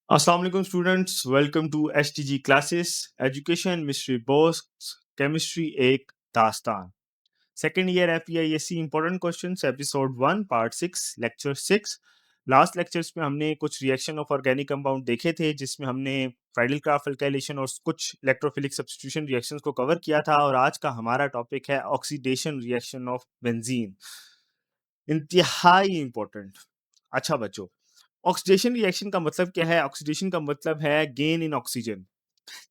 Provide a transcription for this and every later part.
Assalamu alaikum students, welcome to STG classes, Education Mystery Box, Chemistry एक दास्तान. Second year FEISC important questions episode 1 part 6 lecture 6. Last lectures में हमने कुछ reaction of organic compound देखे थे जिसमें हमने फ्राइडल क्राफ्ट अल्काइलेशन और कुछ इलेक्ट्रोफिलिक सब्स्टिट्यूशन रिएक्शंस को कवर किया था और आज का हमारा टॉपिक है ऑक्सीडेशन रिएक्शन ऑफ बेंजीन. इंतहाई इंपॉर्टेंट. अच्छा बच्चों, ऑक्सीडेशन रिएक्शन का मतलब क्या है? ऑक्सीडेशन का मतलब है गेन इन ऑक्सीजन.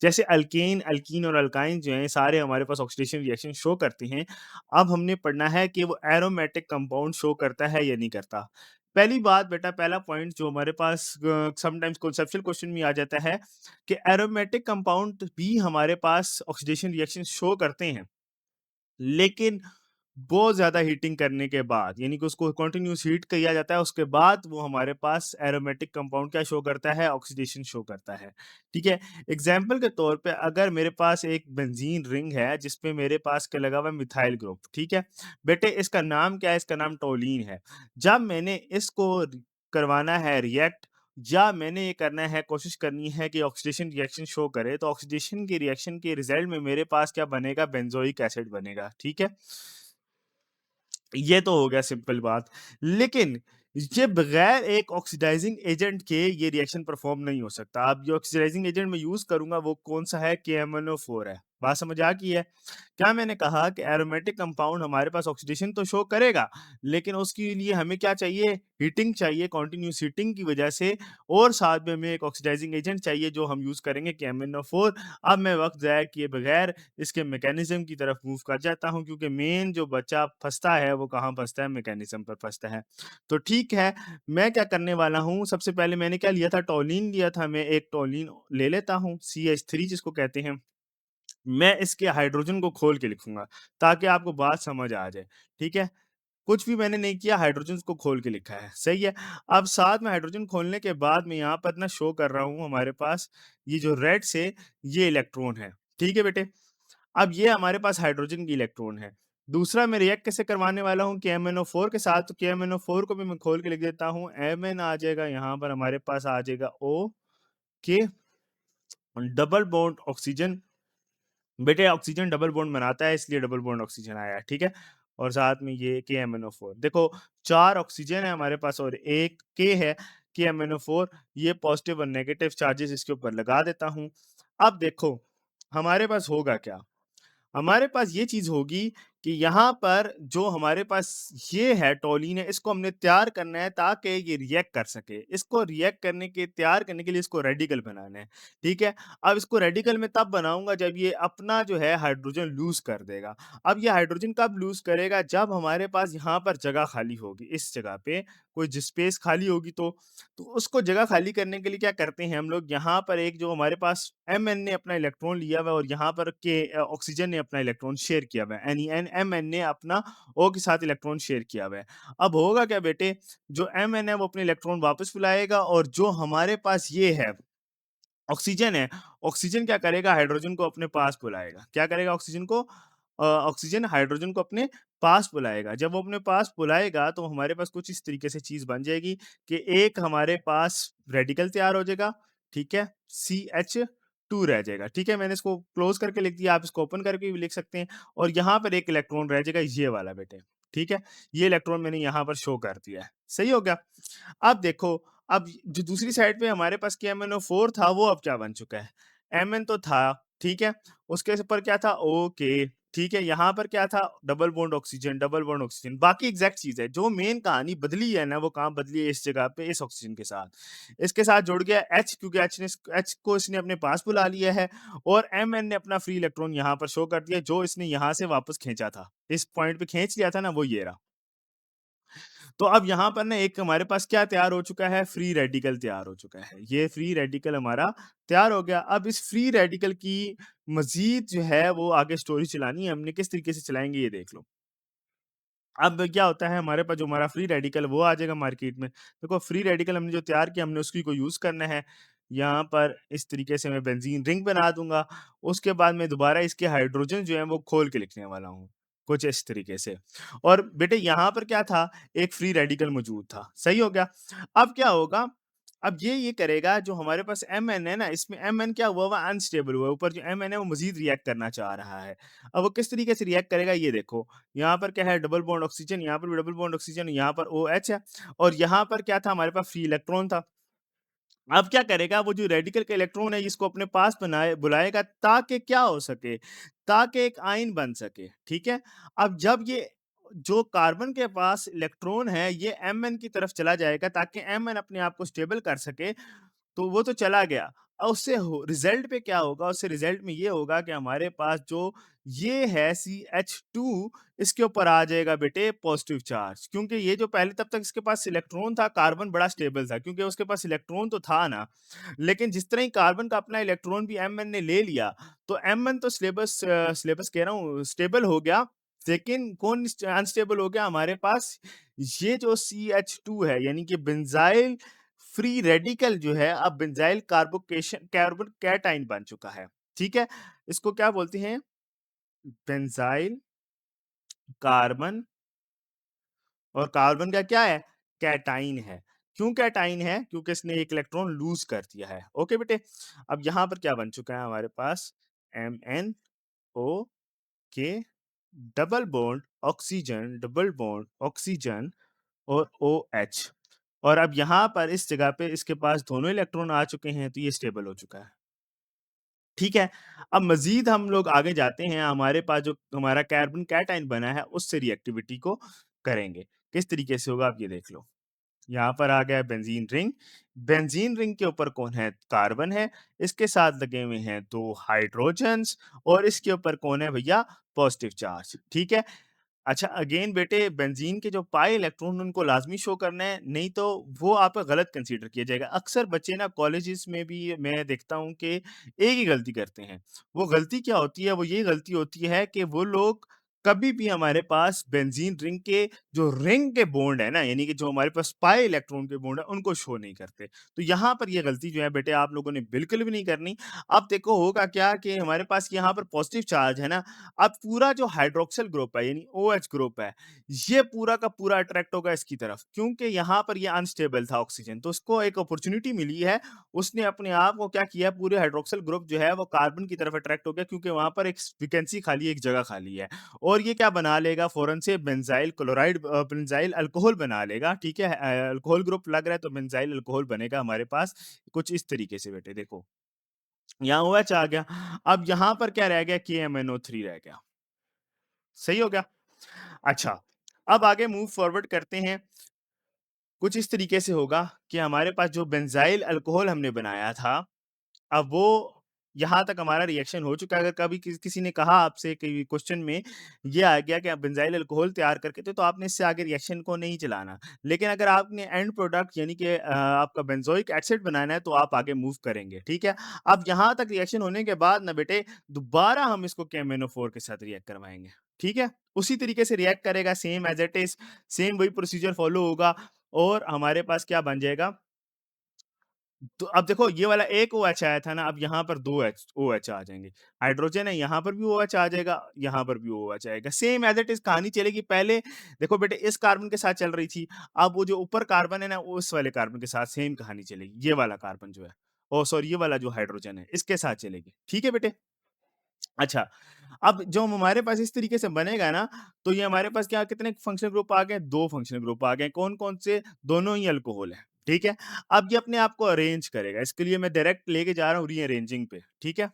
जैसे अल्केन, अल्कीन और अल्काइन जो हैं सारे हमारे पास ऑक्सीडेशन रिएक्शन शो करते हैं. अब हमने पढ़ना है कि वो एरोमेटिक कंपाउंड शो करता है या नहीं करता. पहली बात बेटा, पहला पॉइंट जो हमारे पास समटाइम्स कॉन्सेप्चुअल क्वेश्चन में आ जाता है कि एरोमेटिक कंपाउंड भी हमारे पास ऑक्सीडेशन रिएक्शन शो करते हैं, लेकिन बहुत ज़्यादा हीटिंग करने के बाद, यानी कि उसको कंटिन्यूअस हीट किया जाता है, उसके बाद वो हमारे पास एरोमेटिक कंपाउंड क्या शो करता है? ऑक्सीडेशन शो करता है. ठीक है? एग्जाम्पल के तौर पे अगर मेरे पास एक बेंजीन रिंग है जिसपे मेरे पास क्या लगा हुआ है? Methyl group. ठीक है बेटे, इसका नाम क्या है? इसका नाम टोलीन है. जब मैंने इसको करवाना है रिएक्ट, या मैंने ये करना है, कोशिश करनी है कि ऑक्सीडेशन रिएक्शन शो करे, तो ऑक्सीडेशन के रिएक्शन के रिजल्ट में मेरे पास क्या बनेगा? बेंजोइक एसिड बनेगा. ठीक है, ये तो हो गया सिंपल बात. लेकिन ये बगैर एक ऑक्सीडाइजिंग एजेंट के ये रिएक्शन परफॉर्म नहीं हो सकता. अब जो ऑक्सीडाइजिंग एजेंट मैं यूज करूंगा वो कौन सा है? KMnO4 है. बात समझ आ गई है? क्या मैंने कहा कि एरोमेटिक कंपाउंड हमारे पास ऑक्सीडेशन तो शो करेगा, लेकिन उसके लिए हमें क्या चाहिए? हीटिंग चाहिए, कॉन्टिन्यूस हीटिंग की वजह से, और साथ में हमें एक ऑक्सीडाइजिंग एजेंट चाहिए जो हम यूज करेंगे KMnO4. अब मैं वक्त जाया किए बगैर इसके मैकेनिज्म की तरफ मूव कर जाता हूं, क्योंकि मेन जो बच्चा फंसता है वो कहाँ फंसता है? मैकेनिज्म पर फंसता है. तो ठीक है, मैं क्या करने वाला हूँ? सबसे पहले मैंने क्या लिया था? टोलीन लिया था. मैं एक टोलीन ले लेता हूँ, CH3 जिसको कहते हैं. मैं इसके हाइड्रोजन को खोल के लिखूंगा ताकि आपको बात समझ आ जाए. ठीक है, कुछ भी मैंने नहीं किया, हाइड्रोजन को खोल के लिखा है. सही है. अब साथ में हाइड्रोजन खोलने के बाद मैं यहाँ पर ना शो कर रहा हूँ हमारे पास ये जो रेड से ये इलेक्ट्रॉन है. ठीक है बेटे, अब ये हमारे पास हाइड्रोजन की इलेक्ट्रॉन है. दूसरा मैं रिएक्ट कैसे करवाने वाला हूँ? KMnO4 के साथ. तो KMnO4 को भी मैं खोल के लिख देता हूँ. Mn आ जाएगा, यहाँ पर हमारे पास आ जाएगा O के डबल बॉन्ड ऑक्सीजन. बेटे ऑक्सीजन डबल बॉन्ड बनाता है, इसलिए डबल बॉन्ड ऑक्सीजन आया है. ठीक है, और साथ में ये KMnO4. देखो 4 ऑक्सीजन है हमारे पास और एक K है, KMnO4. ये पॉजिटिव और नेगेटिव चार्जेस इसके ऊपर लगा देता हूँ. अब देखो हमारे पास होगा क्या? हमारे पास ये चीज़ होगी कि यहाँ पर जो हमारे पास ये है टोलीन है, इसको हमने तैयार करना है ताकि ये रिएक्ट कर सके. इसको रिएक्ट करने के तैयार करने के लिए इसको रेडिकल बनाना है. ठीक है, अब इसको रेडिकल मैं तब बनाऊंगा जब ये अपना जो है हाइड्रोजन लूज कर देगा. अब ये हाइड्रोजन कब लूज करेगा? जब हमारे पास यहाँ पर जगह खाली होगी, इस जगह पे कोई स्पेस खाली होगी. तो उसको जगह खाली करने के लिए क्या करते हैं हम लोग? यहाँ पर एक जो हमारे पास Mn ने अपना इलेक्ट्रॉन लिया हुआ है और यहाँ पर के ऑक्सीजन ने अपना इलेक्ट्रॉन शेयर किया हुआ है, यानी Mn ने अपना O के साथ इलेक्ट्रॉन शेयर किया हुआ है. अब होगा क्या बेटे? जो Mn है वो अपने इलेक्ट्रॉन वापस बुलाएगा, और जो हमारे पास ये है ऑक्सीजन है, ऑक्सीजन क्या करेगा? हाइड्रोजन को अपने पास बुलाएगा. क्या करेगा? ऑक्सीजन को ऑक्सीजन हाइड्रोजन को अपने पास बुलाएगा. जब वो अपने पास बुलाएगा तो हमारे पास कुछ इस तरीके से चीज बन जाएगी कि एक हमारे पास रेडिकल तैयार हो जाएगा. ठीक है, CH2 रह जाएगा. ठीक है, मैंने इसको क्लोज करके लिख दिया, आप इसको ओपन करके भी लिख सकते हैं. और यहाँ पर एक इलेक्ट्रॉन रह जाएगा, ये वाला बेटे. ठीक है, ये इलेक्ट्रॉन मैंने यहाँ पर शो कर दिया है. सही हो गया. अब देखो, अब जो दूसरी साइड पे हमारे पास KMnO4 था वो अब क्या बन चुका है? Mn तो था. ठीक है, उसके ऊपर क्या था? ओके. ठीक है, यहाँ पर क्या था? Double bond oxygen, double bond oxygen. बाकी एग्जैक्ट चीज है. जो मेन कहानी बदली है ना, वो कहाँ बदली है? इस जगह पे, इस ऑक्सीजन के साथ. इसके साथ जुड़ गया H, क्योंकि H को इसने अपने पास बुला लिया है. और Mn ने अपना फ्री इलेक्ट्रॉन यहाँ पर शो कर दिया, जो इसने यहाँ से वापस खींचा था. इस पॉइंट पे खींच लिया था ना, वो ये रहा. तो अब यहाँ पर ना एक हमारे पास क्या तैयार हो चुका है? फ्री रेडिकल तैयार हो चुका है. ये फ्री रेडिकल हमारा तैयार हो गया. अब इस फ्री रेडिकल की मजीद जो है वो आगे स्टोरी चलानी है हमने. किस तरीके से चलाएंगे ये देख लो. अब क्या होता है, हमारे पास जो हमारा फ्री रेडिकल वो आ जाएगा मार्केट में. देखो फ्री रेडिकल हमने जो तैयार किया, हमने उसकी को यूज करना है. यहाँ पर इस तरीके से मैं बेंजीन रिंग बना दूंगा. उसके बाद मैं दोबारा इसके हाइड्रोजन जो है वो खोल के लिखने वाला हूँ, कुछ इस तरीके से. और बेटे यहाँ पर क्या था? एक फ्री रेडिकल मौजूद था. सही हो गया. अब क्या होगा? अब ये करेगा जो हमारे पास Mn है ना, इसमें Mn क्या हुआ हुआ अनस्टेबल हुआ है, ऊपर जो Mn है वो मज़ीद रिएक्ट करना चाह रहा है। अब वो किस तरीके से रिएक्ट करेगा ये देखो, यहाँ पर क्या है डबल बॉन्ड ऑक्सीजन, यहाँ पर भी डबल बॉन्ड ऑक्सीजन, यहाँ पर OH है और यहाँ पर क्या था हमारे पास फ्री इलेक्ट्रॉन था। अब क्या करेगा वो जो रेडिकल का इलेक्ट्रॉन है इसको अपने पास बनाए बुलाएगा ताकि क्या हो सके, ताकि एक आयन बन सके, ठीक है? अब जब ये जो कार्बन के पास इलेक्ट्रॉन है ये Mn की तरफ चला जाएगा ताकि Mn अपने आप को स्टेबल कर सके, तो वो तो चला गया। अब उससे हो रिज़ल्ट पे क्या होगा? उससे रिज़ल्ट में ये होगा कि हमारे पास जो ये है CH2 इसके ऊपर आ जाएगा बेटे पॉज़िटिव चार्ज क्योंकि ये जो पहले तब तक इसके पास इलेक्ट्रॉन था, कार्बन बड़ा स्टेबल था क्योंकि उसके पास इलेक्ट्रॉन तो था ना। लेकिन जिस तरह ही कार्बन का अपना इलेक्ट्रॉन भी Mn ने ले लिया, तो Mn तो सिलेबस कह रहा हूँ स्टेबल हो गया, लेकिन कौन अनस्टेबल हो गया हमारे पास ये जो CH2 है यानी कि बेंज़ाइल फ्री रेडिकल जो है अब बेंज़ाइल कार्बन कैटायन बन चुका है, ठीक है? इसको क्या बोलते हैं? बेंज़ाइल कार्बन और कार्बन का क्या है? कैटायन है। क्यों कैटायन है? क्योंकि इसने एक इलेक्ट्रॉन लूज़ कर दिया है। ओके बेटे? अब यहाँ पर क्या बन चुका है हमारे पास? MnO के डबल बॉन्ड ऑक्सीजन और OH और अब यहाँ पर इस जगह पे इसके पास दोनों इलेक्ट्रॉन आ चुके हैं, तो ये स्टेबल हो चुका है। ठीक है? अब मज़ीद हम लोग आगे जाते हैं, हमारे पास जो हमारा कार्बन कैटायन बना है, उससे रिएक्टिविटी को करेंगे। किस तरीके से होगा आप ये देख लो। यहाँ पर आ गया बेंज़ीन रिंग के ऊपर कौन है? कार्बन है, इसके साथ लगे हुए हैं 2 हाइड्रोजन्स और इसके ऊपर कौन है भैया? पॉज़िटिव चार्ज, ठीक है? अच्छा अगेन बेटे बेंजीन के जो पाई इलेक्ट्रॉन उनको लाजमी शो करना है नहीं तो वो आपका गलत कंसीडर किया जाएगा। अक्सर बच्चे ना कॉलेजेस में भी मैं देखता हूँ कि एक ही गलती करते हैं। वो गलती क्या होती है? वो ये गलती होती है कि वो लोग कभी भी हमारे पास बेंजीन रिंग के जो रिंग के बॉन्ड है ना यानी कि जो हमारे पास पाई इलेक्ट्रॉन के बॉन्ड है उनको शो नहीं करते। तो यहाँ पर ये गलती जो है बेटे आप लोगों ने बिल्कुल भी नहीं करनी। अब देखो होगा क्या कि हमारे पास यहाँ पर पॉजिटिव चार्ज है ना अब पूरा जो हाइड्रोक्सिल ग्रुप है यानी OH ग्रुप है, ये पूरा का पूरा अट्रैक्ट होगा इसकी तरफ क्योंकि यहाँ पर ये अनस्टेबल था ऑक्सीजन तो उसको एक अपॉर्चुनिटी मिली है, उसने अपने आप को क्या किया पूरे हाइड्रोक्सिल ग्रुप जो है वो कार्बन की तरफ अट्रैक्ट हो गया क्योंकि वहाँ पर एक वैकेंसी खाली एक जगह खाली है और ये क्या बना लेगा फ़ौरन से बेंज़ाइल अल्कोहल बना लेगा, ठीक है? अल्कोहल ग्रुप लग रहा है तो बेंज़ाइल अल्कोहल बनेगा हमारे पास कुछ इस तरीके से बेटे देखो, यहाँ OH आ गया, अब यहाँ पर क्या रह गया KMnO3 रह गया। सही हो गया? अच्छा, अब आगे मूव फॉरवर्ड करते हैं। कुछ इस तरीके से होगा कि हमारे पास जो बेंज़ाइल अल्कोहल हमने बनाया था, अब वो यहाँ तक हमारा रिएक्शन हो चुका है। अगर कभी किसी ने कहा आपसे कि क्वेश्चन में ये आ गया कि आप बेंज़ाइल अल्कोहल तैयार करके तो आपने इससे आगे रिएक्शन को नहीं चलाना। लेकिन अगर आपने एंड प्रोडक्ट यानी कि आपका बेंज़ोइक एसिड बनाना है तो आप आगे मूव करेंगे, ठीक है? अब यहाँ तक रिएक्शन होने के बाद ना बेटे दोबारा हम इसको KMnO4 के साथ रिएक्ट करवाएँगे, ठीक है? उसी तरीके से रिएक्ट करेगा same as it is, same वही प्रोसीजर फॉलो होगा और हमारे पास क्या बन जाएगा तो अब देखो ये वाला एक OH आया था ना, अब यहाँ पर 2 OH आ जाएँगे। हाइड्रोजन है, यहाँ पर भी OH आ जाएगा, यहाँ पर भी OH आएगा। सेम एज़ इट इज़ कहानी चलेगी। पहले देखो बेटे इस कार्बन के साथ चल रही थी, अब वो जो ऊपर कार्बन है ना, उस वाले कार्बन के साथ सेम कहानी चलेगी। ये वाला कार्बन जो है ओह सॉरी ये वाला जो हाइड्रोजन है, इसके साथ चलेगी। ठीक है बेटे? अच्छा, अब जो हमारे पास इस तरीके से बनेगा ना, तो ये हमारे पास क्या कितने फंक्शनल ग्रुप आ गए? 2 फंक्शनल ग्रुप आ गए। कौन-कौन से? दोनों ही अल्कोहल हैं, ठीक है? अब ये अपने आप को अरेंज करेगा, इसके लिए मैं डायरेक्ट लेके जा रहा हूँ रीअरेंजिंग पे, ठीक है?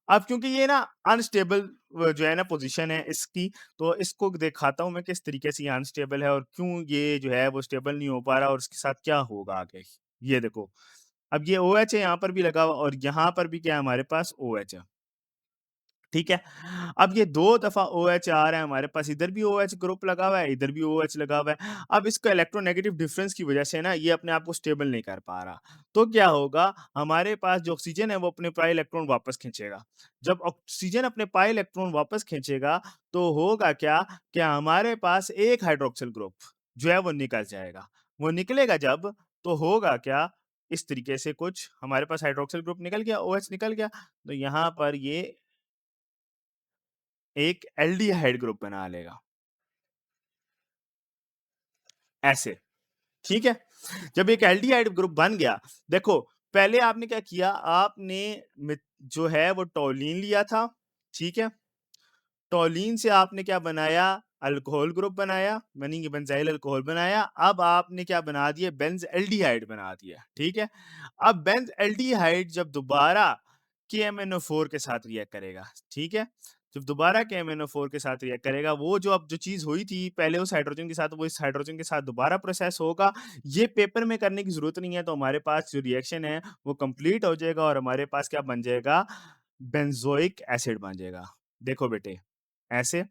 अब क्योंकि ये ना अनस्टेबल जो है ना पोज़ीशन है इसकी, तो इसको दिखाता हूँ मैं किस तरीके से ये अनस्टेबल है और क्यों ये जो है वो स्टेबल नहीं हो पा रहा और उसके साथ क्या होगा आगे। ये देखो, अब ये OH है यहाँ पर भी लगा हुआ और यहाँ पर भी क्या है हमारे पास OH है। ठीक है? अब ये 2 दफ़ा OH आ रहा है हमारे पास, इधर भी OH ग्रुप लगा हुआ है, इधर भी OH लगा हुआ है। अब इसका इलेक्ट्रोनेगेटिव डिफरेंस की वजह से ना ये अपने आप को स्टेबल नहीं कर पा रहा। तो क्या होगा, हमारे पास जो ऑक्सीजन है वो अपने पाई इलेक्ट्रॉन वापस खींचेगा। जब ऑक्सीजन अपने पाई इलेक्ट्रॉन वापस खींचेगा, तो होगा क्या, कि हमारे पास एक हाइड्रॉक्सिल ग्रुप जो है वो निकल जाएगा। वो निकलेगा जब, तो होगा क्या, इस तरीके से कुछ हमारे पास हाइड्रॉक्सिल ग्रुप निकल गया, OH निकल गया, तो यहाँ पर ये एक एल्डिहाइड ग्रुप बना लेगा, ऐसे। ठीक है? जब एक एल्डिहाइड ग्रुप बन गया, देखो पहले आपने क्या किया, आपने जो है वो टॉलीन लिया था, ठीक है? टॉलीन से आपने क्या बनाया, अल्कोहल ग्रुप बनाया, यानी कि बेंजाइल अल्कोहल बनाया। अब आपने क्या बना दिया, बेंज एल्डिहाइड बना दिया, ठीक है? अब बेंज एल्डिहाइड जब दोबारा KMnO4 के साथ रिएक्ट करेगा, ठीक है? जब दोबारा KMnO4 के साथ रिएक्ट करेगा, वो जो अब जो चीज़ हुई थी पहले उस हाइड्रोजन के साथ, वो इस हाइड्रोजन के साथ दोबारा प्रोसेस होगा। ये पेपर में करने की ज़रूरत नहीं है, तो हमारे पास जो रिएक्शन है वो कंप्लीट हो जाएगा और हमारे पास क्या बन जाएगा, बेंज़ोइक एसिड बन जाएगा। देखो बेटे, ऐसे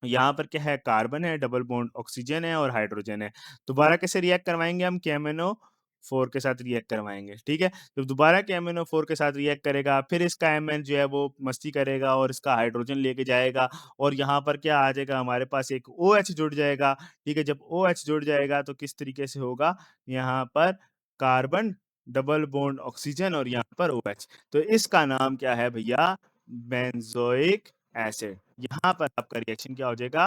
यहाँ पर क्या है, कार्बन है, डबल बॉन्ड ऑक्सीजन है और हाइड्रोजन है। दोबारा कैसे रिएक्ट करवाएँगे हम, KMnO4 के साथ रिएक्ट करवाएँगे, ठीक है? जब दोबारा KMnO4 के साथ रिएक्ट करेगा, फिर इसका Mn जो है वो मस्ती करेगा और इसका हाइड्रोजन लेके जाएगा और यहाँ पर क्या आ जाएगा, हमारे पास एक OH जुड़ जाएगा, ठीक है? जब OH जुड़ जाएगा तो किस तरीके से होगा, यहाँ पर कार्बन, डबल बॉन्ड ऑक्सीजन और यहाँ पर OH। तो इसका नाम क्या है भैया, बेंज़ोइक एसिड। यहाँ पर आपका रिएक्शन क्या हो जाएगा,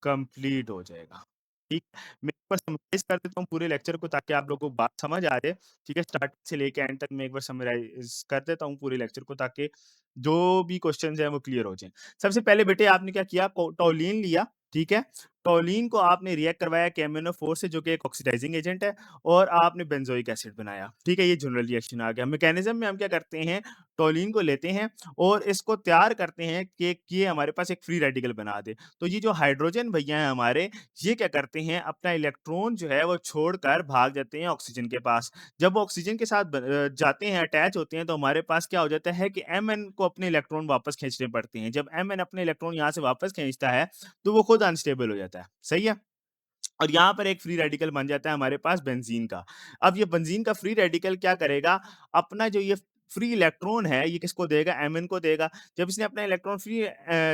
कंप्लीट हो जाएगा। ठीक, मैं एक बार समराइज़ कर देता हूँ पूरे लेक्चर को ताकि आप लोगों को बात समझ आ जाए, ठीक है? स्टार्ट से लेके एंड तक मैं एक बार समराइज़ कर देता हूँ पूरे लेक्चर को ताकि जो भी क्वेश्चन्स हैं वो क्लियर हो जाएँ। सबसे पहले बेटे आपने क्या किया, टॉलीन लिया, ठीक है? टॉलीन को आपने रिएक्ट करवाया KMnO4 से जो कि एक ऑक्सीडाइजिंग एजेंट है और आपने बेंज़ोइक एसिड बनाया, ठीक है? ये जनरल रिएक्शन आ गया। मैकेनिज़्म में हम क्या करते हैं, टॉलीन को लेते हैं और इसको तैयार करते हैं कि ये हमारे पास एक फ्री रेडिकल बना दे। तो ये जो हाइड्रोजन भैया हैं हमारे, ये क्या करते हैं, अपना इलेक्ट्रॉन जो है वो छोड़कर भाग जाते हैं ऑक्सीजन के पास। जब वो ऑक्सीजन के साथ जाते हैं, अटैच होते हैं, तो हमारे पास क्या हो जाता है कि Mn को अपने इलेक्ट्रॉन वापस खींचने पड़ते हैं। जब Mn अपने इलेक्ट्रॉन यहाँ से वापस खींचता है, तो वो खुद अनस्टेबल हो जाता है। सही है? और यहाँ पर एक फ्री रेडिकल बन जाता है हमारे पास बेंजीन का। अब ये बेंजीन का फ्री रेडिकल क्या करेगा, अपना जो ये फ्री इलेक्ट्रॉन है, ये किसको देगा, Mn को देगा। जब इसने अपना इलेक्ट्रॉन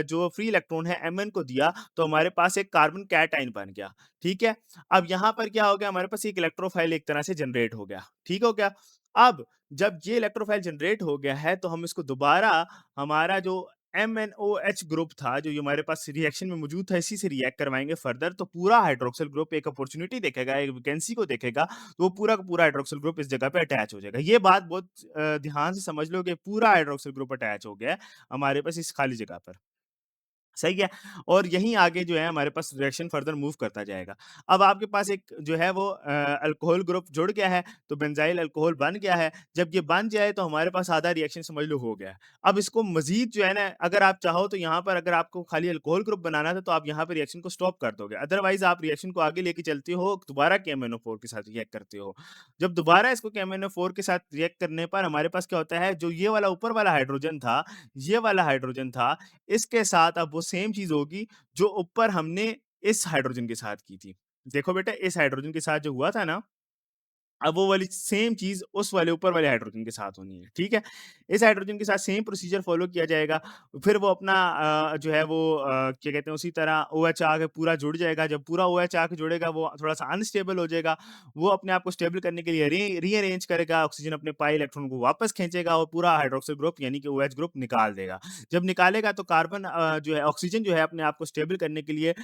जो फ्री इलेक्ट्रॉन है Mn को दिया, तो हमारे पास एक कार्बन कैटायन बन गया, ठीक है? अब यहाँ पर क्या हो गया, हमारे पास एक इलेक्ट्रोफाइल एक तरह से जनरेट हो गया, ठीक हो गया? अब जब ये इलेक्ट्रोफाइल जनरेट हो गया है, तो हम इसको दोबारा हमारा जो MnOH ग्रुप था, जो ये हमारे पास रिएक्शन में मौजूद था, इसी से रिएक्ट करवाएँगे फर्दर, तो पूरा हाइड्रोक्सिल ग्रुप एक अपॉर्च्युनिटी देखेगा, एक वैकेंसी को देखेगा, तो वो पूरा का पूरा हाइड्रोक्सिल ग्रुप इस जगह पे अटैच हो जाएगा। ये बात बहुत ध्यान से समझ लो कि पूरा हाइड्रोक्सिल ग्रुप अटैच हो गया है हमारे पास इस खाली जगह पर। सही है? और यहीं आगे जो है हमारे पास रिएक्शन फर्दर मूव करता जाएगा। अब आपके पास एक जो है वो अल्कोहल ग्रुप जुड़ गया है, तो बेंज़ाइल अल्कोहल बन गया है। जब ये बन जाए तो हमारे पास आधा रिएक्शन समझ लो हो गया है। अब इसको मज़ीद जो है ना, अगर आप चाहो तो यहाँ पर अगर आपको खाली अल्कोहल ग्रुप बनाना था तो आप यहाँ पे रिएक्शन को स्टॉप कर दोगे। अदरवाइज़ आप रिएक्शन को आगे लेके चलते हो, दोबारा KMnO4 के साथ रिएक्ट करते हो। जब दोबारा इसको KMnO4 के साथ रिएक्ट करने पर हमारे पास क्या होता है, जो ये वाला ऊपर वाला हाइड्रोजन था, ये वाला हाइड्रोजन था, इसके साथ अब वो सेम चीज़ होगी जो ऊपर हमने इस हाइड्रोजन के साथ की थी। देखो बेटा, इस हाइड्रोजन के साथ जो हुआ था ना, अब वो वाली सेम चीज़ उस वाले ऊपर वाले हाइड्रोजन के साथ होनी है, ठीक है? इस हाइड्रोजन के साथ सेम प्रोसीजर फ़ॉलो किया जाएगा। फिर वो अपना जो है वो क्या कहते हैं, उसी तरह OH आके पूरा जुड़ जाएगा। जब पूरा OH आके जुड़ेगा, वो थोड़ा-सा अनस्टेबल हो जाएगा। वो अपने आप को स्टेबल करने के लिए रीअरेंज करेगा, ऑक्सीजन अपने पाई इलेक्ट्रॉन को वापस खींचेगा और पूरा हाइड्रोक्सिल ग्रुप यानी कि OH ग्रुप निकाल देगा। जब निकालेगा तो कार्बन जो है ऑक्सीजन जो है अपने आप को स्टेबल करने के लिए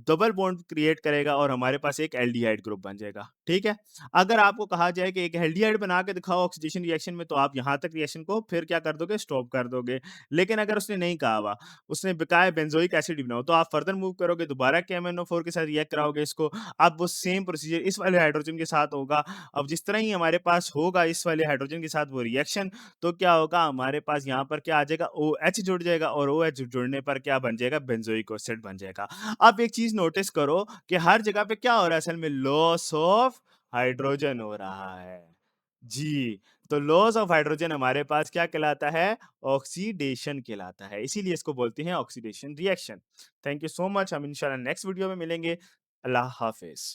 डबल बॉन्ड क्रिएट करेगा और हमारे पास एक एल्डिहाइड ग्रुप बन जाएगा, ठीक है? अगर आपको कहा जाए कि एक एल्डिहाइड बना के दिखाओ ऑक्सीडेशन रिएक्शन में, तो आप यहाँ तक रिएक्शन को फिर क्या कर दोगे, स्टॉप कर दोगे। लेकिन अगर उसने नहीं कहा हुआ, उसने कहा है बेंजोइक एसिड ही बनाओ, तो आप फर्दर मूव करोगे, दोबारा KMnO4 के साथ रिएक्ट कराओगे इसको। अब वो सेम प्रोसीजर इस वाले हाइड्रोजन के साथ होगा। अब जिस तरह ही हमारे पास होगा इस वाले हाइड्रोजन के साथ वो रिएक्शन, तो क्या होगा, हमारे पास यहाँ पर क्या आ जाएगा, OH जुड़ जाएगा और OH जुड़ने पर क्या बन जाएगा, बेंजोइक एसिड बन जाएगा। अब एक चीज़ नोटिस करो कि हर जगह पे क्या हो रहा है, असल में लॉस ऑफ हाइड्रोजन हो रहा है। जी, तो लॉस ऑफ हाइड्रोजन हमारे पास क्या कहलाता है? ऑक्सीडेशन कहलाता है। इसीलिए इसको बोलते हैं oxidation reaction. Thank you so much. हम इंशाल्लाह नेक्स्ट वीडियो में मिलेंगे। अल्लाह हाफ़िज़।